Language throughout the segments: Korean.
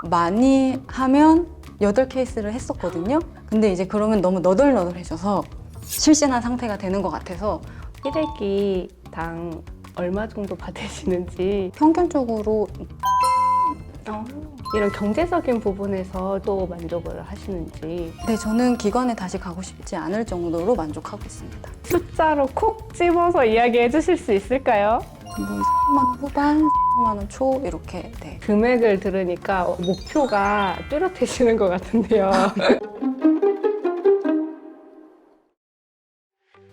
많이 하면 8케이스를 했었거든요. 근데 이제 그러면 너무 너덜너덜해져서 실신한 상태가 되는 것 같아서 1회기당 얼마 정도 받으시는지 평균적으로 이런 경제적인 부분에서 또 만족을 하시는지 네, 저는 기관에 다시 가고 싶지 않을 정도로 만족하고 있습니다. 숫자로 콕 집어서 이야기해 주실 수 있을까요? 뭐 3만 원 후반, 3만 원 초 이렇게 네. 금액을 들으니까 목표가 뚜렷해지는 것 같은데요.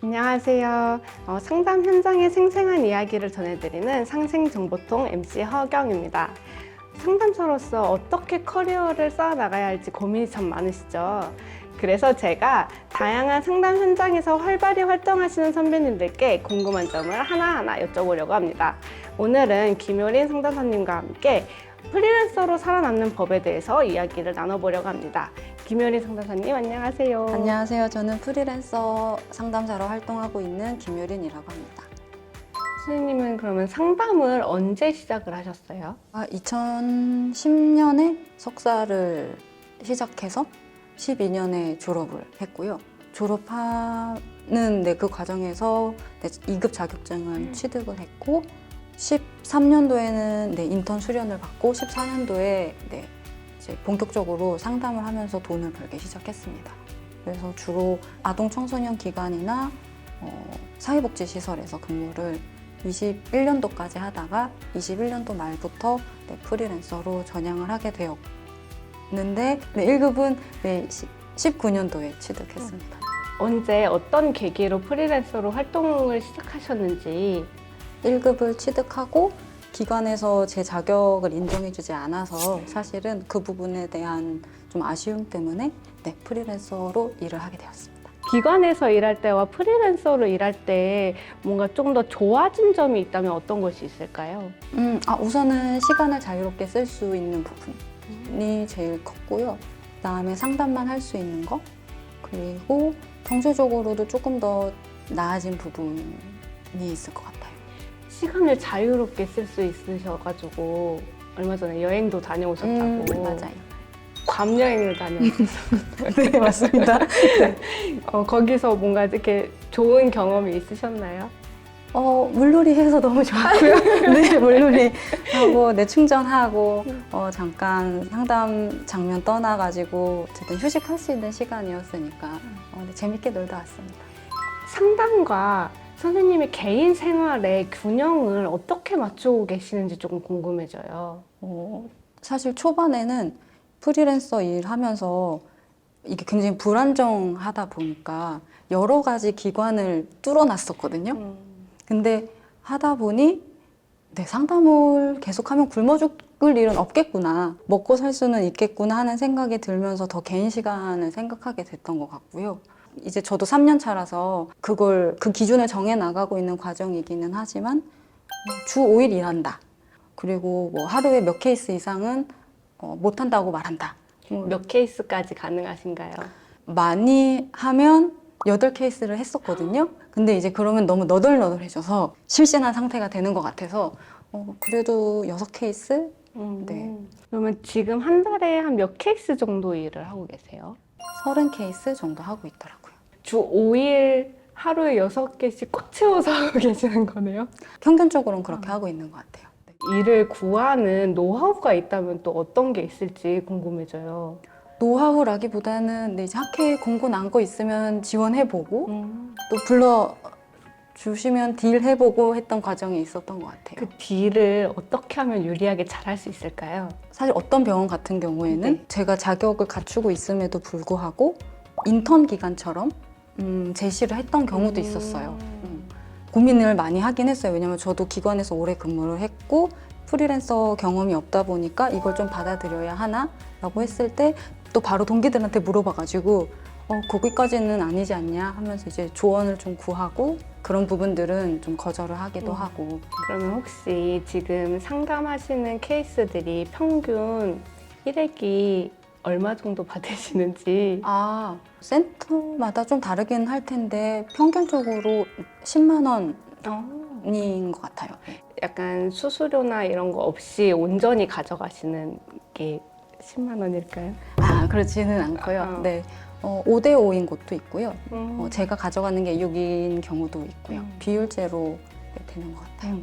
안녕하세요. 상담 현장의 생생한 이야기를 전해드리는 상생정보통 MC 허경입니다. 상담사로서 어떻게 커리어를 쌓아나가야 할지 고민이 참 많으시죠? 그래서 제가 다양한 상담 현장에서 활발히 활동하시는 선배님들께 궁금한 점을 하나하나 여쭤보려고 합니다. 오늘은 김효린 상담사님과 함께 프리랜서로 살아남는 법에 대해서 이야기를 나눠보려고 합니다. 김효린 상담사님 안녕하세요. 안녕하세요. 저는 프리랜서 상담사로 활동하고 있는 김효린이라고 합니다. 선생님은 그러면 상담을 언제 시작을 하셨어요? 2010년에 석사를 시작해서 12년에 졸업을 했고요. 졸업하는 그 과정에서 2급 자격증을 취득을 했고 13년도에는 인턴 수련을 받고 14년도에 이제 본격적으로 상담을 하면서 돈을 벌기 시작했습니다. 그래서 주로 아동 청소년 기관이나 사회복지시설에서 근무를 21년도까지 하다가 21년도 말부터 프리랜서로 전향을 하게 되었는데 1급은 19년도에 취득했습니다. 언제 어떤 계기로 프리랜서로 활동을 시작하셨는지 1급을 취득하고 기관에서 제 자격을 인정해주지 않아서 사실은 그 부분에 대한 좀 아쉬움 때문에 프리랜서로 일을 하게 되었습니다. 기관에서 일할 때와 프리랜서로 일할 때 뭔가 좀 더 좋아진 점이 있다면 어떤 것이 있을까요? 우선은 시간을 자유롭게 쓸 수 있는 부분이 제일 컸고요. 그다음에 상담만 할 수 있는 거, 그리고 경제적으로도 조금 더 나아진 부분이 있을 것 같아요. 시간을 자유롭게 쓸 수 있으셔가지고 얼마 전에 여행도 다녀오셨다고. 맞아요. 괌 여행을 다녀오셨어요. 네, 맞습니다. 거기서 뭔가 이렇게 좋은 경험이 있으셨나요? 물놀이 해서 너무 좋았고요. 네, 물놀이 하고, 충전하고, 잠깐 상담 장면 떠나가지고, 어쨌든 휴식할 수 있는 시간이었으니까, 재밌게 놀다 왔습니다. 상담과 선생님의 개인 생활의 균형을 어떻게 맞추고 계시는지 조금 궁금해져요. 사실 초반에는 프리랜서 일하면서 이게 굉장히 불안정하다 보니까 여러 가지 기관을 뚫어놨었거든요. 근데 하다 보니 상담을 계속하면 굶어 죽을 일은 없겠구나, 먹고 살 수는 있겠구나 하는 생각이 들면서 더 개인 시간을 생각하게 됐던 것 같고요. 이제 저도 3년 차라서 그 기준을 정해 나가고 있는 과정이기는 하지만 주 5일 일한다. 그리고 뭐 하루에 몇 케이스 이상은 못한다고 말한다. 몇 케이스까지 가능하신가요? 많이 하면 8케이스를 했었거든요. 근데 이제 그러면 너무 너덜너덜해져서 실신한 상태가 되는 것 같아서 그래도 6케이스? 네. 그러면 지금 한 달에 한 몇 케이스 정도 일을 하고 계세요? 30케이스 정도 하고 있더라고요. 주 5일 하루에 6개씩 꽉 채워서 하고 계시는 거네요? 평균적으로는 그렇게 하고 있는 것 같아요. 일을 구하는 노하우가 있다면 또 어떤 게 있을지 궁금해져요. 노하우라기보다는 이제 학회에 공고 난 거 있으면 지원해보고 또 불러주시면 딜해보고 했던 과정이 있었던 것 같아요. 그 딜을 어떻게 하면 유리하게 잘할 수 있을까요? 사실 어떤 병원 같은 경우에는 네. 제가 자격을 갖추고 있음에도 불구하고 인턴 기간처럼 제시를 했던 경우도 있었어요. 고민을 많이 하긴 했어요. 왜냐면 저도 기관에서 오래 근무를 했고 프리랜서 경험이 없다 보니까 이걸 좀 받아들여야 하나? 라고 했을 때 또 바로 동기들한테 물어봐가지고 거기까지는 아니지 않냐 하면서 이제 조언을 좀 구하고 그런 부분들은 좀 거절을 하기도 하고. 그러면 혹시 지금 상담하시는 케이스들이 평균 1회기 얼마 정도 받으시는지? 센터마다 좀 다르긴 할 텐데 평균적으로 10만 원인 것 같아요. 약간 수수료나 이런 거 없이 온전히 가져가시는 게 10만 원일까요? 아, 그렇지는 않고요. 네. 5대 5인 곳도 있고요. 제가 가져가는 게 6인 경우도 있고요. 비율제로 되는 것 같아요.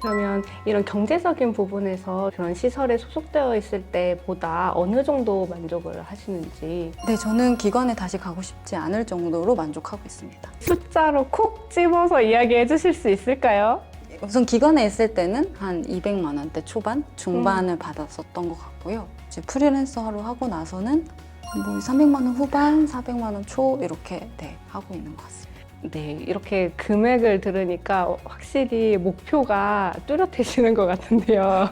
그러면 이런 경제적인 부분에서 그런 시설에 소속되어 있을 때보다 어느 정도 만족을 하시는지 네, 저는 기관에 다시 가고 싶지 않을 정도로 만족하고 있습니다. 숫자로 콕 집어서 이야기해 주실 수 있을까요? 우선 기관에 있을 때는 한 200만 원대 초반, 중반을 받았었던 것 같고요. 이제 프리랜서로 하고 나서는 뭐 300만 원 후반, 400만 원 초 이렇게 하고 있는 것 같습니다. 네, 이렇게 금액을 들으니까 확실히 목표가 뚜렷해지는 것 같은데요.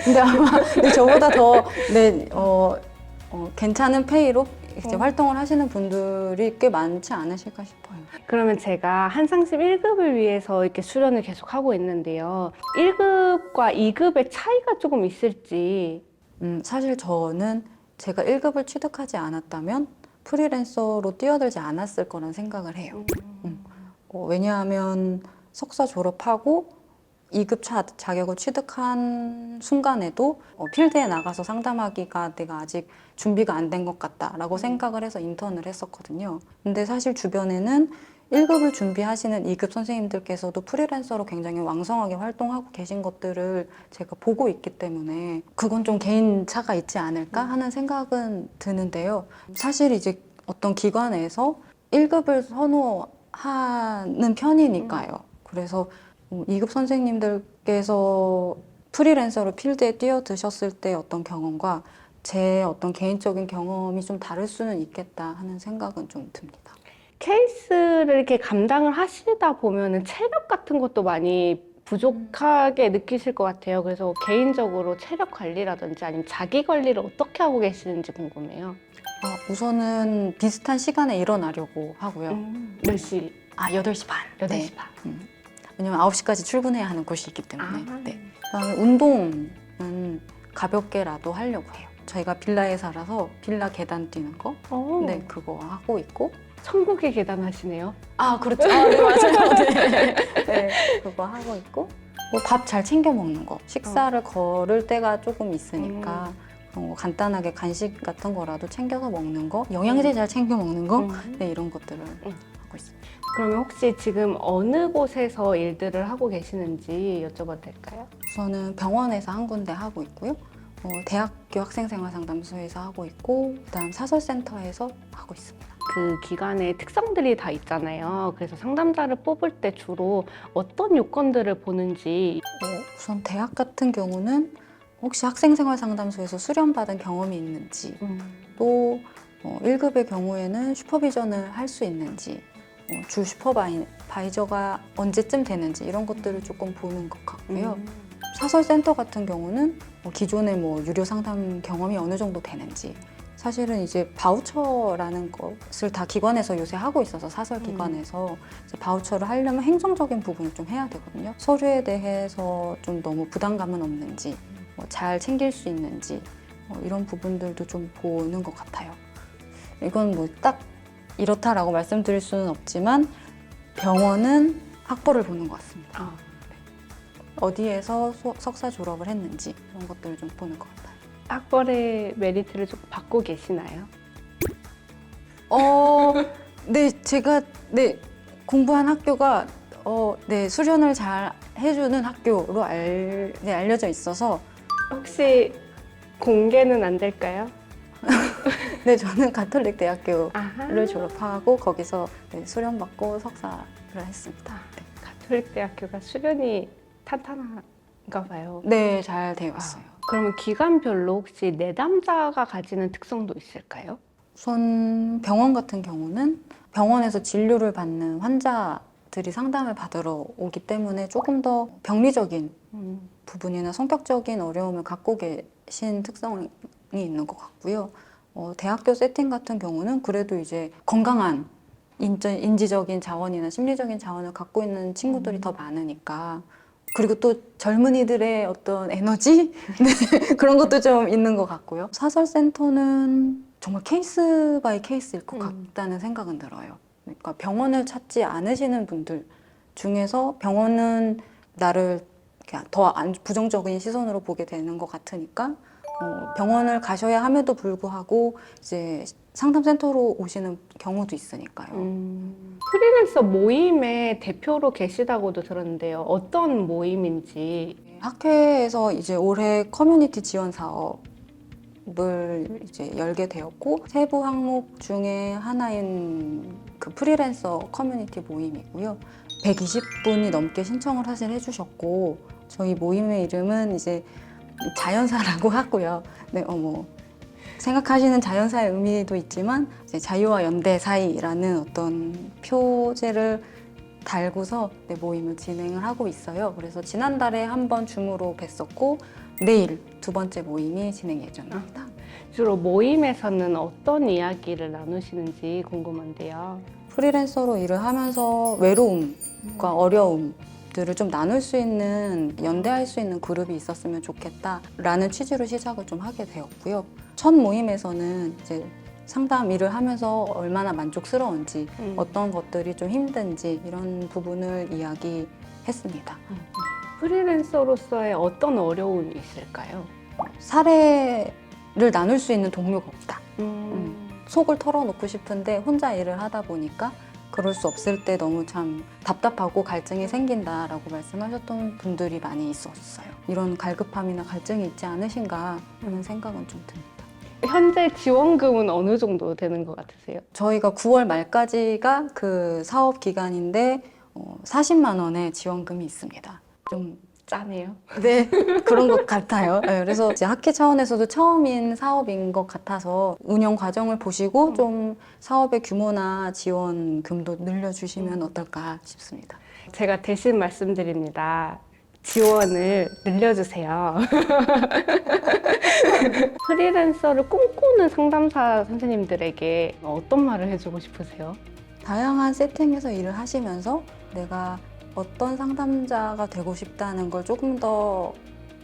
근데 아마 저보다 더 괜찮은 페이로 이제 활동을 하시는 분들이 꽤 많지 않으실까 싶어요. 그러면 제가 한상심 1급을 위해서 이렇게 수련을 계속 하고 있는데요. 1급과 2급의 차이가 조금 있을지. 사실 저는 제가 1급을 취득하지 않았다면 프리랜서로 뛰어들지 않았을 거란 생각을 해요. 왜냐하면 석사 졸업하고 2급 자격을 취득한 순간에도 필드에 나가서 상담하기가 내가 아직 준비가 안 된 것 같다라고 생각을 해서 인턴을 했었거든요. 근데 사실 주변에는 1급을 준비하시는 2급 선생님들께서도 프리랜서로 굉장히 왕성하게 활동하고 계신 것들을 제가 보고 있기 때문에 그건 좀 개인차가 있지 않을까 하는 생각은 드는데요. 사실 이제 어떤 기관에서 1급을 선호하는 편이니까요. 그래서 2급 선생님들께서 프리랜서로 필드에 뛰어드셨을 때 어떤 경험과 제 어떤 개인적인 경험이 좀 다를 수는 있겠다 하는 생각은 좀 듭니다. 케이스를 이렇게 감당을 하시다 보면은 체력 같은 것도 많이 부족하게 느끼실 것 같아요. 그래서 개인적으로 체력 관리라든지 아니면 자기 관리를 어떻게 하고 계시는지 궁금해요. 우선은 비슷한 시간에 일어나려고 하고요. 몇 시? 8시 반. 8시 반. 왜냐면 9시까지 출근해야 하는 곳이 있기 때문에. 아. 네. 그다음에 운동은 가볍게라도 하려고 해요. 저희가 빌라에 살아서 빌라 계단 뛰는 거, 네, 그거 하고 있고. 천국의 계단 하시네요. 그렇죠. 네, 맞아요. 네. 네, 그거 하고 있고. 밥 잘 챙겨 먹는 거. 식사를 거를 때가 조금 있으니까 그런 거 간단하게 간식 같은 거라도 챙겨서 먹는 거, 영양제 잘 챙겨 먹는 거, 네, 이런 것들을 하고 있습니다. 그러면 혹시 지금 어느 곳에서 일들을 하고 계시는지 여쭤봐도 될까요? 우선은 병원에서 한 군데 하고 있고요. 대학교 학생생활상담소에서 하고 있고, 그다음 사설센터에서 하고 있습니다. 그 기관의 특성들이 다 있잖아요. 그래서 상담자를 뽑을 때 주로 어떤 요건들을 보는지. 우선 대학 같은 경우는 혹시 학생생활상담소에서 수련받은 경험이 있는지, 또 1급의 경우에는 슈퍼비전을 할 수 있는지, 주 슈퍼바이저가 언제쯤 되는지 이런 것들을 조금 보는 것 같고요. 사설센터 같은 경우는 기존의 유료 상담 경험이 어느 정도 되는지, 사실은 이제 바우처라는 것을 다 기관에서 요새 하고 있어서 사설 기관에서 이제 바우처를 하려면 행정적인 부분을 좀 해야 되거든요. 서류에 대해서 좀 너무 부담감은 없는지, 잘 챙길 수 있는지, 이런 부분들도 좀 보는 것 같아요. 이건 딱 이렇다라고 말씀드릴 수는 없지만 병원은 학벌을 보는 것 같습니다. 어디에서 석사 졸업을 했는지 이런 것들을 좀 보는 것 같아요. 학벌의 메리트를 좀 받고 계시나요? 네, 제가 공부한 학교가 수련을 잘 해주는 학교로 알려져 있어서. 혹시 공개는 안 될까요? 네, 저는 가톨릭 대학교를 아하. 졸업하고 거기서 수련받고 석사를 했습니다. 네. 가톨릭 대학교가 수련이 탄탄한가 봐요. 네, 잘 되어 있어요. 그러면 기관별로 혹시 내담자가 가지는 특성도 있을까요? 우선 병원 같은 경우는 병원에서 진료를 받는 환자들이 상담을 받으러 오기 때문에 조금 더 병리적인 부분이나 성격적인 어려움을 갖고 계신 특성이 있는 것 같고요. 대학교 세팅 같은 경우는 그래도 이제 건강한 인지적인 자원이나 심리적인 자원을 갖고 있는 친구들이 더 많으니까, 그리고 또 젊은이들의 어떤 에너지? 네, 그런 것도 좀 있는 것 같고요. 사설센터는 정말 케이스 바이 케이스일 것 같다는 생각은 들어요. 그러니까 병원을 찾지 않으시는 분들 중에서 병원은 나를 더 부정적인 시선으로 보게 되는 것 같으니까 병원을 가셔야 함에도 불구하고 이제 상담센터로 오시는 경우도 있으니까요. 프리랜서 모임의 대표로 계시다고도 들었는데요. 어떤 모임인지. 학회에서 이제 올해 커뮤니티 지원 사업을 이제 열게 되었고, 세부 항목 중에 하나인 그 프리랜서 커뮤니티 모임이고요. 120분이 넘게 신청을 사실 해주셨고, 저희 모임의 이름은 이제 자연사라고 하고요. 네, 생각하시는 자연사의 의미도 있지만 이제 자유와 연대 사이라는 어떤 표제를 달고서 모임을 진행을 하고 있어요. 그래서 지난달에 한 번 줌으로 뵀었고 내일 두 번째 모임이 진행 예정입니다. 주로 모임에서는 어떤 이야기를 나누시는지 궁금한데요. 프리랜서로 일을 하면서 외로움과 어려움들을 좀 나눌 수 있는, 연대할 수 있는 그룹이 있었으면 좋겠다라는 취지로 시작을 좀 하게 되었고요. 첫 모임에서는 이제 상담 일을 하면서 얼마나 만족스러운지, 어떤 것들이 좀 힘든지 이런 부분을 이야기했습니다. 프리랜서로서의 어떤 어려움이 있을까요? 사례를 나눌 수 있는 동료가 없다. 속을 털어놓고 싶은데 혼자 일을 하다 보니까 그럴 수 없을 때 너무 참 답답하고 갈증이 생긴다라고 말씀하셨던 분들이 많이 있었어요. 이런 갈급함이나 갈증이 있지 않으신가 하는 생각은 좀 듭니다. 현재 지원금은 어느 정도 되는 것 같으세요? 저희가 9월 말까지가 그 사업 기간인데 40만 원의 지원금이 있습니다. 좀 짜네요. 네, 그런 것 같아요. 네, 그래서 이제 학회 차원에서도 처음인 사업인 것 같아서 운영 과정을 보시고 좀 사업의 규모나 지원금도 늘려주시면 어떨까 싶습니다. 제가 대신 말씀드립니다. 지원을 늘려주세요. 프리랜서를 꿈꾸는 상담사 선생님들에게 어떤 말을 해주고 싶으세요? 다양한 세팅에서 일을 하시면서 내가 어떤 상담자가 되고 싶다는 걸 조금 더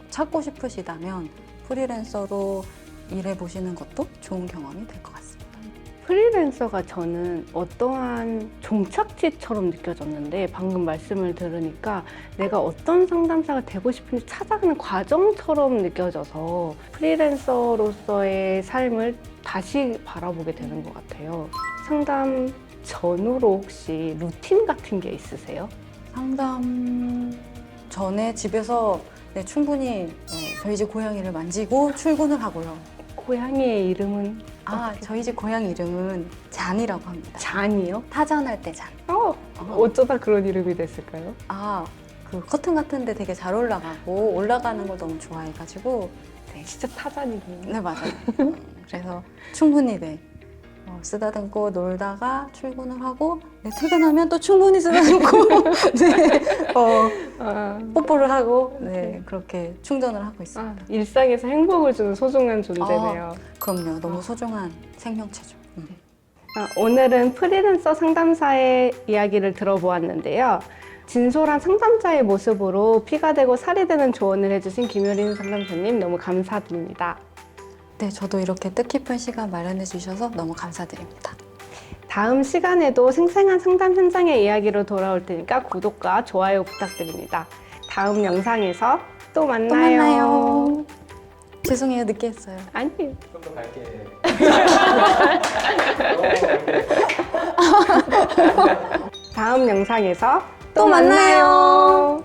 찾고 싶으시다면 프리랜서로 일해보시는 것도 좋은 경험이 될 것 같습니다. 프리랜서가 저는 어떠한 종착지처럼 느껴졌는데 방금 말씀을 들으니까 내가 어떤 상담사가 되고 싶은지 찾아가는 과정처럼 느껴져서 프리랜서로서의 삶을 다시 바라보게 되는 것 같아요. 상담 전후로 혹시 루틴 같은 게 있으세요? 상담 전에 집에서 충분히 저희 집 고양이를 만지고 출근을 하고요. 고양이의 이름은 저희 집 고양이 이름은 잔이라고 합니다. 잔이요? 타잔할 때 잔. 어쩌다 그런 이름이 됐을까요? 그 커튼 같은데 되게 잘 올라가고 올라가는 걸 너무 좋아해가지고 진짜 타잔이네요. 네, 맞아요. 그래서 충분히 쓰다듬고 놀다가 출근을 하고 퇴근하면 또 충분히 쓰다듬고 뽀뽀를 하고 그렇게 충전을 하고 있습니다. 일상에서 행복을 주는 소중한 존재네요. 그럼요. 너무 소중한 생명체죠. 오늘은 프리랜서 상담사의 이야기를 들어보았는데요. 진솔한 상담자의 모습으로 피가 되고 살이 되는 조언을 해주신 김효린 상담사님 너무 감사드립니다. 네, 저도 이렇게 뜻깊은 시간 마련해 주셔서 너무 감사드립니다. 다음 시간에도 생생한 상담 현장의 이야기로 돌아올 테니까 구독과 좋아요 부탁드립니다. 다음 영상에서 또 만나요. 또 만나요. 죄송해요, 늦게 했어요. 아니에요. 좀 더 밝게. 다음 영상에서 또 만나요.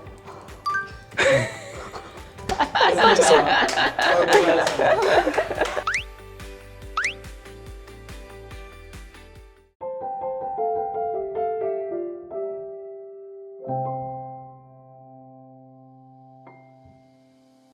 감사합니다.